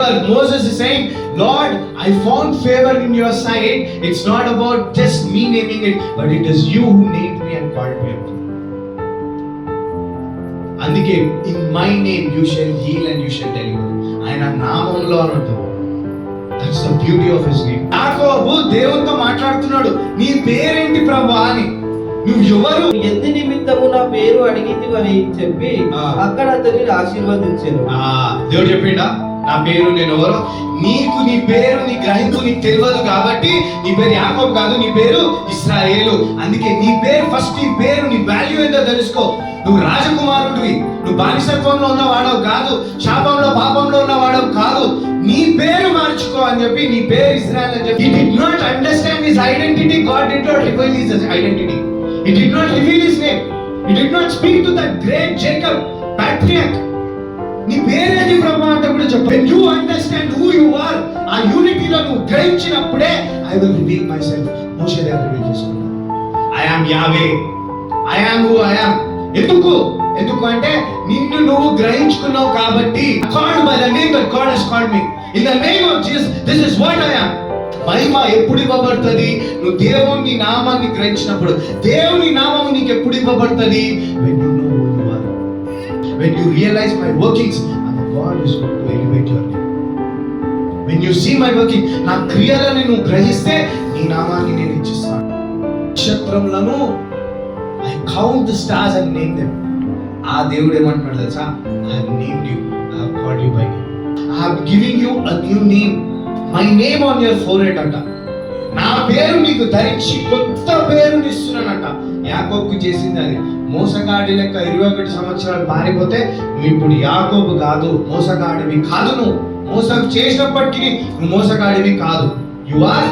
Moses is saying, Lord, I found favor in your sight. It's not about just me naming it, but it is you who named me and called me up. అందుకే in my name you shall heal and you shall deliver. ఆయన నామములో అన్నట్టు. That's the beauty of his name. యాకోబు దేవునితో మాట్లాడుతున్నాడు, నీ పేరేంటి ప్రభువా అని. నువ్వు ఎవరు? ఎందు నిమిత్తము నా పేరు అడిగితివని చెప్పి అక్కడ అతనిని ఆశీర్వదించాను. దేవుడు చెప్పిండా, నా పేరు నేను ఎవరో, నీకు నీ పేరు నీ గ్రహింపు నీకు తెలియదు కాబట్టి నీ పేరు యాకోబు కాదు, నీ పేరు ఇశ్రాయేలు. అందుకే నీ పేరు ఫస్ట్, నీ పేరు నీ వాల్యూ ఏంటో తెలుసుకో. నువ్వు రాజకుమారుడివి, నువ్వు బానిసత్వంలో ఉన్నవాడవు కాదు, శాపంలో పాపంలో ఉన్నవాడవు కాదు. నీ పేరు మార్చుకో అని చెప్పి నీ పేరు ఇశ్రాయేల్ అని చెప్పి. He did not understand his identity. God did not reveal his identity. He did not reveal his name. He did not speak to that great Jacob, patriarch. నీ పేరేంటి ప్రభు అంటే కూడా చెప్పు. When you understand who you are, ఆ యూనిటీలో నువ్వు గ్రహించినప్పుడే I will reveal myself. మోషే దగ్గర reveal చేసుకున్నాడు. I am Yahweh. I am who I am. ఎందుకు అంటే నిన్ను నువ్వు గ్రహించుకున్నావు కాబట్టి. Called by the name that God has called me. In the name of Jesus, this is what I am. మహిమ ఎప్పుడు ఇవ్వబడుతుంది? నువ్వు దేవుని నామాన్ని గ్రహించినప్పుడు. దేవుని నామం నీకు ఎప్పుడు ఇవ్వబడుతుంది? When you know who you are. When you realize my workings, and God is going to elevate your name. When you see my working, నా క్రియలను నువ్వు గ్రహిస్తే నీ నామాన్ని నేను ఇచ్చిస్తాను. నక్షత్రములను I count the stars and name them. ఆ దేవుడు ఏమంటున్నాడు తెలుసా? I have named you. I have called you by name. I have given you a new name. My name on your forehead అంట. నా పేరు నీకు ధరించి కొత్త పేరుని ఇస్తున్నానంట. యాకోబుకు చేసింది అది. మోసగాడి లెక్క 21 సంవత్సరాలు పారిపోతే నువ్వు ఇప్పుడు యాకోబు కాదు, మోసగాడివి కాదు. నువ్వు మోసం చేసినప్పటికీ నువ్వు మోసగాడివి కాదు. You are